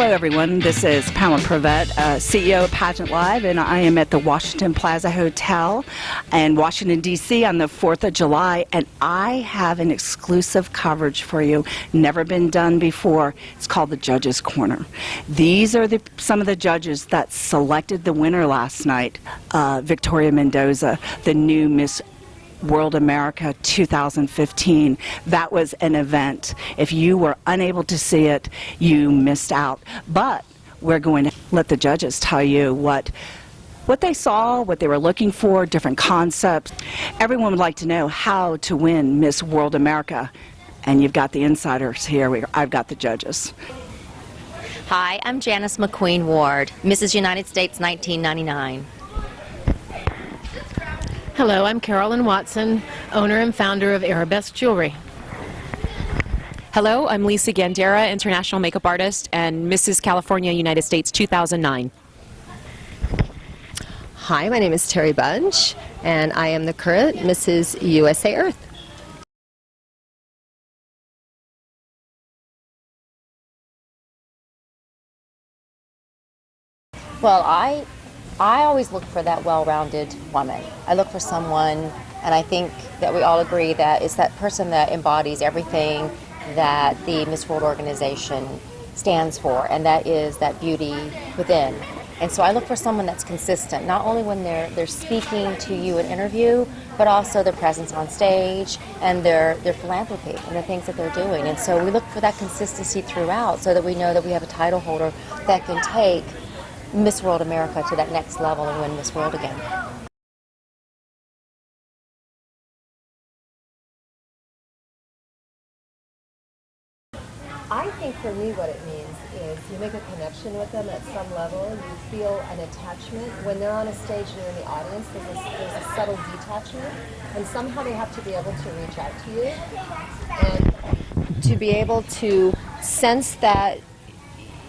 Hello everyone, this is Pamela Prevette, CEO of PageantLIVE, and I am at the Washington Plaza Hotel in Washington, D.C. on the 4th of July, and I have an exclusive coverage for you, never been done before. It's called the Judges Corner. These are some of the judges that selected the winner last night, Victoria Mendoza, the new Miss World America 2015. That was an event. If you were unable to see it, you missed out. But we're going to let the judges tell you what they saw, what they were looking for, different concepts. Everyone would like to know how to win Miss World America. And you've got the insiders here. I've got the judges. Hi, I'm Janice McQueen Ward, Mrs. United States 1999. Hello, I'm Carolyn Watson, owner and founder of Arabesque Jewelry. Hello, I'm Lisa Gandera, international makeup artist and Mrs. California, United States 2009. Hi, my name is Terry Bunch, and I am the current Mrs. USA Earth. Well, I always look for that well-rounded woman. I look for someone, and I think that we all agree that it's that person that embodies everything that the Miss World organization stands for, and that is that beauty within. And so I look for someone that's consistent, not only when they're speaking to you in interview, but also their presence on stage and their philanthropy and the things that they're doing. And so we look for that consistency throughout so that we know that we have a title holder that can take Miss World America to that next level and win Miss World again. I think for me what it means is you make a connection with them at some level, you feel an attachment. When they're on a stage and you're in the audience, there's a subtle detachment, and somehow they have to be able to reach out to you and to be able to sense that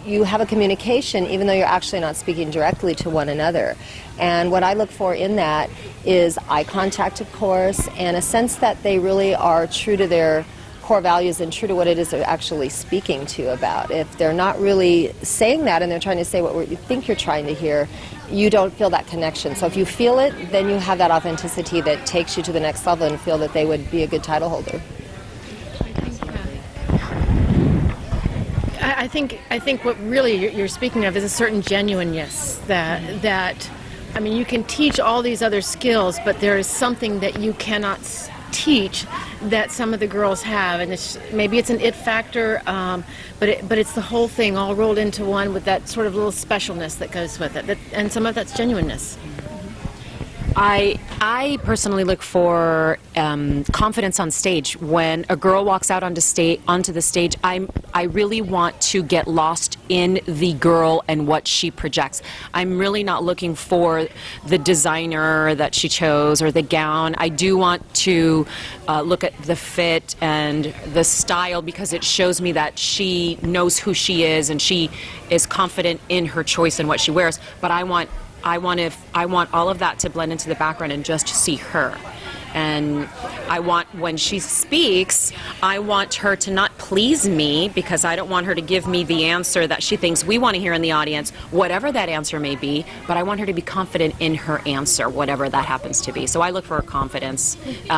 you have a communication even though you're actually not speaking directly to one another. And what I look for in that is eye contact, of course, and a sense that they really are true to their core values and true to what it is they're actually speaking to you about. If they're not really saying that and they're trying to say what you think you're trying to hear, you don't feel that connection. So if you feel it, then you have that authenticity that takes you to the next level and feel that they would be a good title holder. I think what really you're speaking of is a certain genuineness that I mean, you can teach all these other skills, but there is something that you cannot teach that some of the girls have, and maybe it's an it factor, but it's the whole thing all rolled into one with that sort of little specialness that goes with it, and some of that's genuineness. I personally look for confidence on stage. When a girl walks out onto the stage, I really want to get lost in the girl and what she projects. I'm really not looking for the designer that she chose or the gown. I do want to look at the fit and the style because it shows me that she knows who she is and she is confident in her choice and what she wears. But I want all of that to blend into the background and just see her. And I want, when she speaks, I want her to not please me because I don't want her to give me the answer that she thinks we want to hear in the audience, whatever that answer may be, but I want her to be confident in her answer, whatever that happens to be. So I look for confidence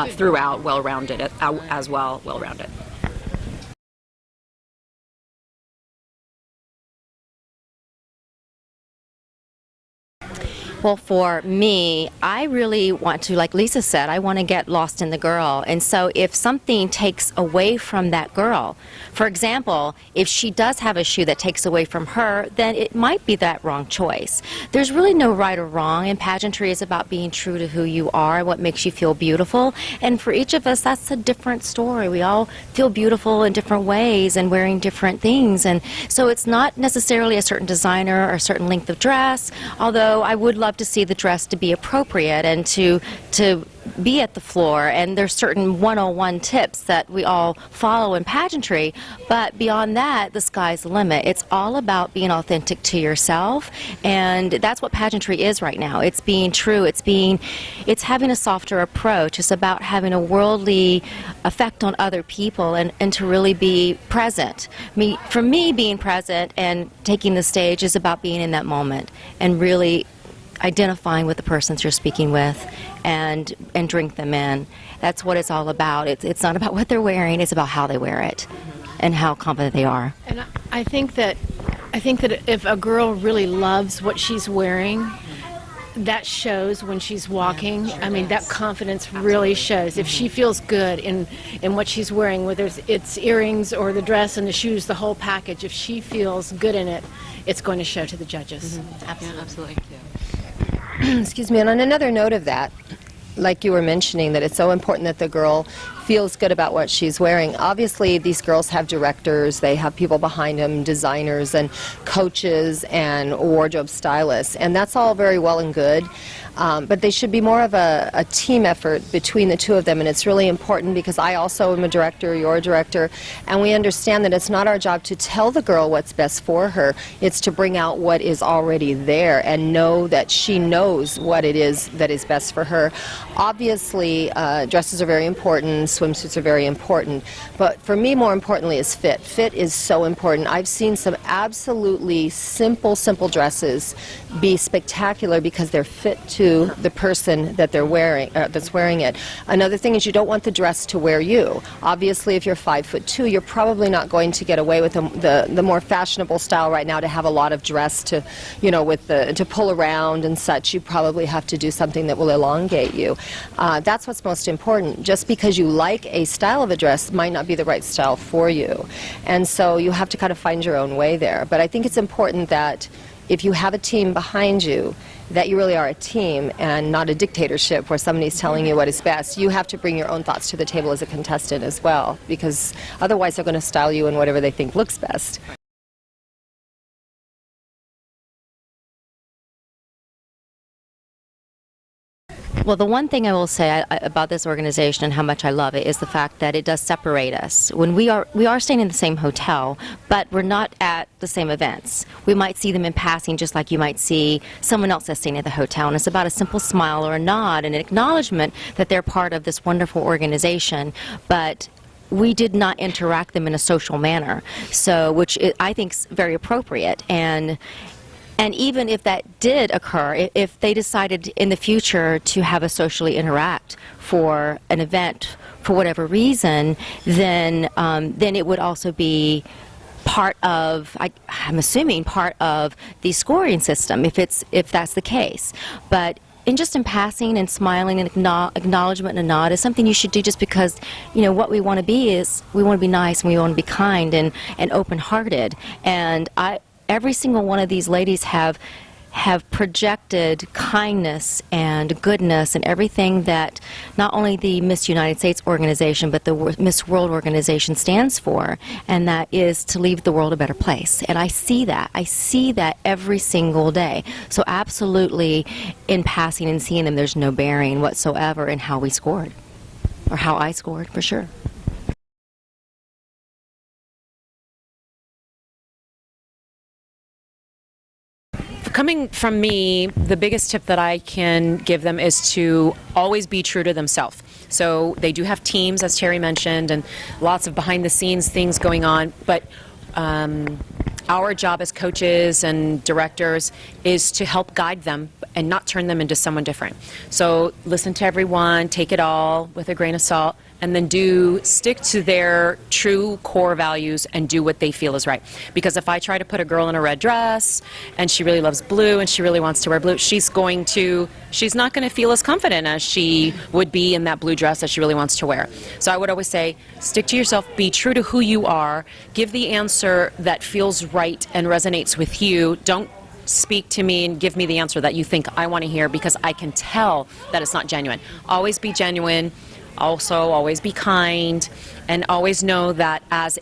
throughout, well-rounded as well, well-rounded. Well, for me, I really want to, like Lisa said, I want to get lost in the girl. And so if something takes away from that girl, for example, if she does have a shoe that takes away from her, then it might be that wrong choice. There's really no right or wrong, and pageantry is about being true to who you are and what makes you feel beautiful. And for each of us, that's a different story. We all feel beautiful in different ways and wearing different things. And so it's not necessarily a certain designer or a certain length of dress, although I would love to see the dress to be appropriate and to be at the floor, and there's certain 101 tips that we all follow in pageantry, but beyond that, the sky's the limit. It's all about being authentic to yourself, and that's what pageantry is right now. It's being true. It's having a softer approach. It's about having a worldly effect on other people, and to really be present. For me, being present and taking the stage is about being in that moment and really identifying with the persons you're speaking with and drink them in. That's what it's all about. It's not about what they're wearing, it's about how they wear it and how confident they are. And I think that if a girl really loves what she's wearing, that shows when she's walking. Yeah, sure. I mean, that confidence really shows. If she feels good in what she's wearing, whether it's earrings or the dress and the shoes, the whole package, if she feels good in it, it's going to show to the judges. Absolutely. Absolutely. Excuse me, and on another note of that, like you were mentioning, that it's so important that the girl feels good about what she's wearing. Obviously, these girls have directors, they have people behind them, designers and coaches and wardrobe stylists, and that's all very well and good. But they should be more of a team effort between the two of them, and it's really important because I also am a director, you're a director, and we understand that it's not our job to tell the girl what's best for her. It's to bring out what is already there and know that she knows what it is that is best for her. Obviously, dresses are very important, swimsuits are very important, but for me, more importantly, is fit. Fit is so important. I've seen some absolutely simple dresses be spectacular because they're fit to the person that they're wearing, that's wearing it. Another thing is you don't want the dress to wear you. Obviously, if you're 5'2", you're probably not going to get away with the more fashionable style right now to have a lot of dress to, to pull around and such. You probably have to do something that will elongate you. That's what's most important. Just because you like a style of a dress might not be the right style for you. And so you have to kind of find your own way there. But I think it's important that if you have a team behind you, that you really are a team and not a dictatorship where somebody's telling you what is best. You have to bring your own thoughts to the table as a contestant as well, because otherwise they're going to style you in whatever they think looks best. Well, the one thing I will say about this organization and how much I love it is the fact that it does separate us. When we are staying in the same hotel, but we're not at the same events. We might see them in passing just like you might see someone else that's staying at the hotel, and it's about a simple smile or a nod and an acknowledgement that they're part of this wonderful organization, but we did not interact them in a social manner, so which I think is very appropriate. And even if that did occur, if they decided in the future to have us socially interact for an event for whatever reason, then it would also be part of, I'm assuming, part of the scoring system, if that's the case. But in passing and smiling and acknowledgement and a nod is something you should do just because, what we want to be is we want to be nice and we want to be kind and open-hearted. And every single one of these ladies have projected kindness and goodness and everything that not only the Miss United States organization but the Miss World organization stands for, and that is to leave the world a better place. And I see that every single day. So absolutely, in passing and seeing them, there's no bearing whatsoever in how we scored, or how I scored for sure. Coming from me, the biggest tip that I can give them is to always be true to themselves. So they do have teams, as Terry mentioned, and lots of behind-the-scenes things going on, but our job as coaches and directors is to help guide them and not turn them into someone different. So listen to everyone, take it all with a grain of salt, and then stick to their true core values and do what they feel is right. Because if I try to put a girl in a red dress and she really loves blue and she really wants to wear blue, she's not going to feel as confident as she would be in that blue dress that she really wants to wear. So I would always say, stick to yourself, be true to who you are, give the answer that feels right and resonates with you. Don't speak to me and give me the answer that you think I want to hear, because I can tell that it's not genuine. Always be genuine. Also, always be kind, and always know that as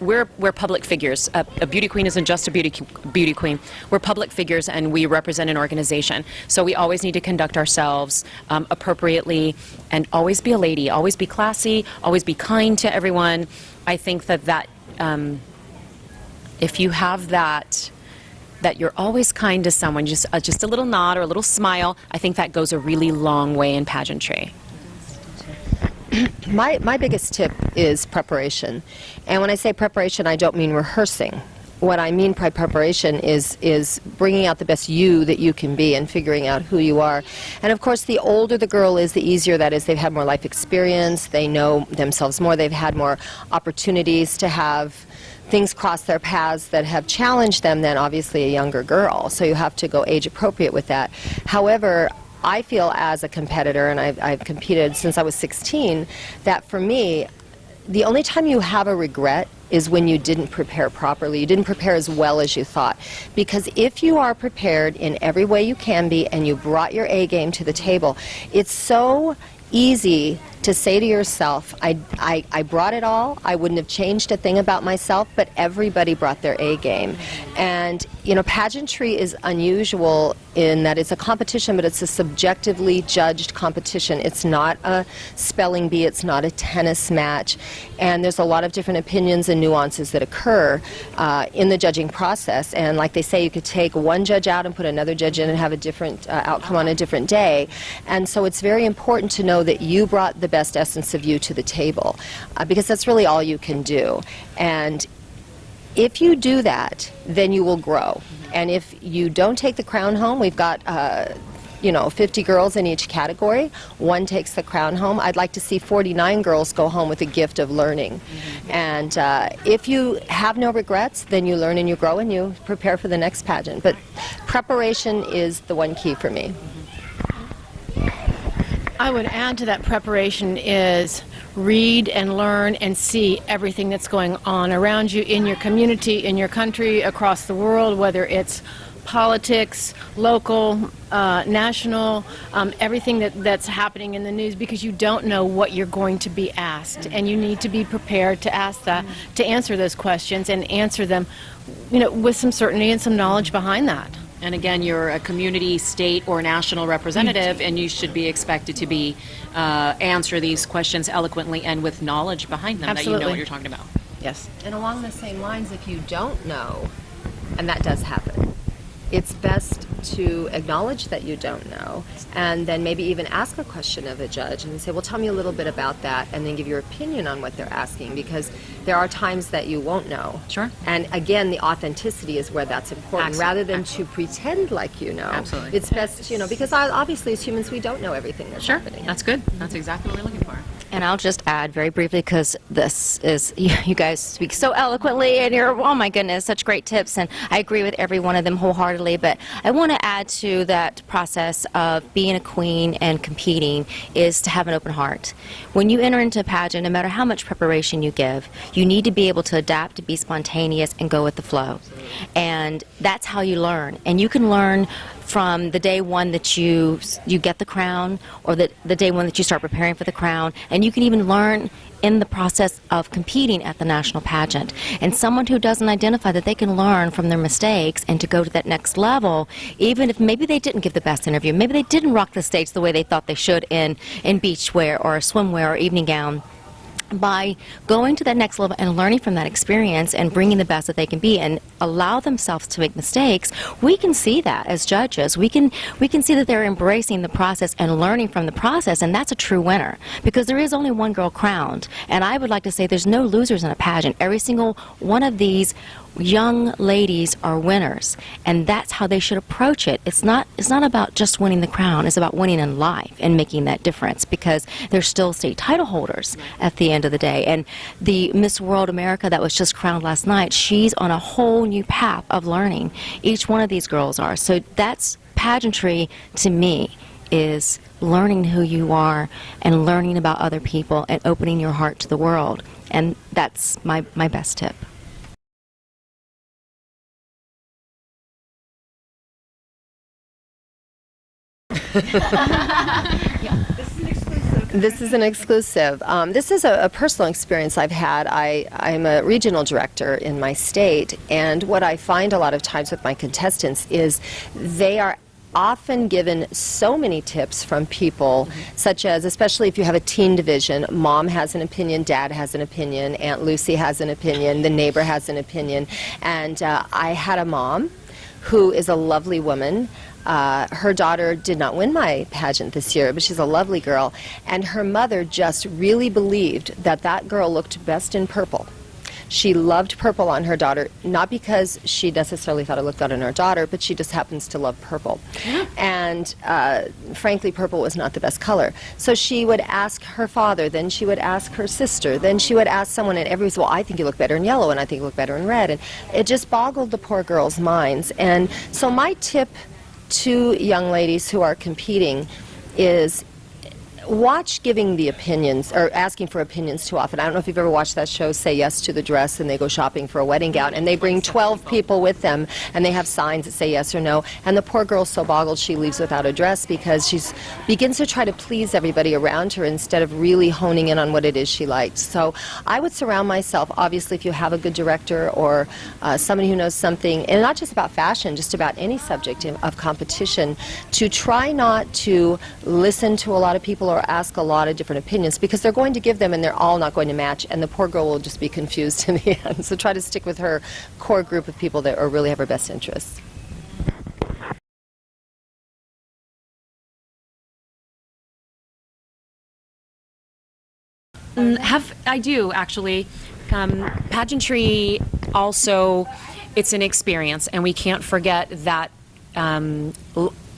we're public figures. A beauty queen isn't just a beauty queen. We're public figures, and we represent an organization. So we always need to conduct ourselves appropriately, and always be a lady, always be classy, always be kind to everyone. I think that if you have that you're always kind to someone, just a little nod or a little smile, I think that goes a really long way in pageantry. My biggest tip is preparation. And when I say preparation, I don't mean rehearsing. What I mean by preparation is bringing out the best you that you can be and figuring out who you are. And of course, the older the girl is, the easier that is. They've had more life experience, they know themselves more, they've had more opportunities to have things cross their paths that have challenged them than obviously a younger girl. So you have to go age appropriate with that. However, I feel as a competitor, and I've competed since I was 16, that for me, the only time you have a regret is when you didn't prepare properly. You didn't prepare as well as you thought. Because if you are prepared in every way you can be and you brought your A game to the table, it's so easy to say to yourself, I brought it all, I wouldn't have changed a thing about myself, but everybody brought their A game. And, you know, pageantry is unusual in that it's a competition, but it's a subjectively judged competition. It's not a spelling bee, it's not a tennis match, and there's a lot of different opinions and nuances that occur in the judging process. And like they say, you could take one judge out and put another judge in and have a different outcome on a different day. And so it's very important to know that you brought the best essence of you to the table, because that's really all you can do. And if you do that, then you will grow. And if you don't take the crown home, we've got 50 girls in each category. One takes the crown home. I'd like to see 49 girls go home with the gift of learning. And if you have no regrets, then you learn and you grow and you prepare for the next pageant. But preparation is the one key for me. I would add to that preparation is read and learn and see everything that's going on around you in your community, in your country, across the world, whether it's politics, local, national, everything that's happening in the news, because you don't know what you're going to be asked, and you need to be prepared to ask that, to answer those questions and answer them, with some certainty and some knowledge behind that. And again, you're a community, state, or national representative, and you should be expected to be answer these questions eloquently and with knowledge behind them. Absolutely. That you know what you're talking about. Yes. And along the same lines, if you don't know, and that does happen, it's best to acknowledge that you don't know, and then maybe even ask a question of a judge and say, well, tell me a little bit about that, and then give your opinion on what they're asking, because there are times that you won't know. Sure. And again, the authenticity is where that's important. Excellent. Rather than Excellent. to pretend like you know. Absolutely. It's best, because obviously as humans we don't know everything that's Sure. happening. That's good. That's exactly what we're looking for. And I'll just add very briefly, because this is, you guys speak so eloquently, and you're, oh my goodness, such great tips, and I agree with every one of them wholeheartedly, but I want to add to that process of being a queen and competing is to have an open heart. When you enter into a pageant, no matter how much preparation you give, you need to be able to adapt, to be spontaneous, and go with the flow. And that's how you learn. And you can learn from the day one that you get the crown, or the day one that you start preparing for the crown, and you can even learn in the process of competing at the national pageant. And someone who doesn't identify that they can learn from their mistakes and to go to that next level, even if maybe they didn't give the best interview, maybe they didn't rock the stage the way they thought they should in beachwear or swimwear or evening gown, by going to that next level and learning from that experience and bringing the best that they can be and allow themselves to make mistakes, we can see that as judges. We can see that they're embracing the process and learning from the process, and that's a true winner, because there is only one girl crowned. And I would like to say there's no losers in a pageant. Every single one of these young ladies are winners, and that's how they should approach it. It's not about just winning the crown. It's about winning in life and making that difference, because they're still state title holders at the end of the day. And the Miss World America that was just crowned last night, she's on a whole new path of learning. Each one of these girls are. So that's pageantry to me, is learning who you are and learning about other people and opening your heart to the world. And that's my best tip. This is an exclusive. This is an exclusive. This is a personal experience I've had. I'm a regional director in my state, and what I find a lot of times with my contestants is they are often given so many tips from people, such as, especially if you have a teen division, mom has an opinion, dad has an opinion, Aunt Lucy has an opinion, the neighbor has an opinion, and I had a mom who is a lovely woman. Her daughter did not win my pageant this year, but she's a lovely girl, and her mother just really believed that that girl looked best in purple. She loved purple on her daughter, not because she necessarily thought it looked good on her daughter, but she just happens to love purple. And frankly, purple was not the best color. So she would ask her father, then she would ask her sister, then she would ask someone, and everybody's, well, I think you look better in yellow, and I think you look better in red. And it just boggled the poor girls' minds. And so my tip to young ladies who are competing is watch giving the opinions, or asking for opinions too often. I don't know if you've ever watched that show, Say Yes to the Dress, and they go shopping for a wedding gown, and they bring 12 people with them, and they have signs that say yes or no, and the poor girl's so boggled she leaves without a dress because she begins to try to please everybody around her instead of really honing in on what it is she likes. So I would surround myself, obviously, if you have a good director or somebody who knows something, and not just about fashion, just about any subject of competition, to try not to listen to a lot of people or ask a lot of different opinions, because they're going to give them and they're all not going to match, and the poor girl will just be confused in the end. So try to stick with her core group of people that really have her best interests. I do, actually. Pageantry also, it's an experience, and we can't forget that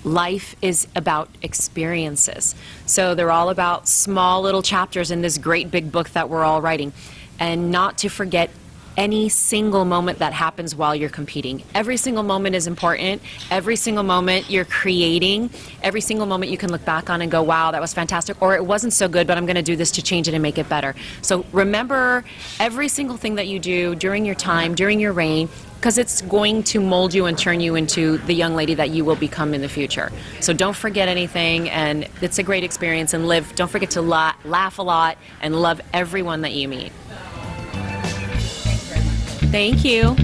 life is about experiences. So they're all about small little chapters in this great big book that we're all writing. And not to forget any single moment that happens while you're competing. Every single moment is important. Every single moment you're creating. Every single moment you can look back on and go, wow, that was fantastic. Or it wasn't so good, but I'm going to do this to change it and make it better. So remember every single thing that you do during your time, during your reign, because it's going to mold you and turn you into the young lady that you will become in the future. So don't forget anything, and it's a great experience, and don't forget to laugh a lot and love everyone that you meet. Thank you.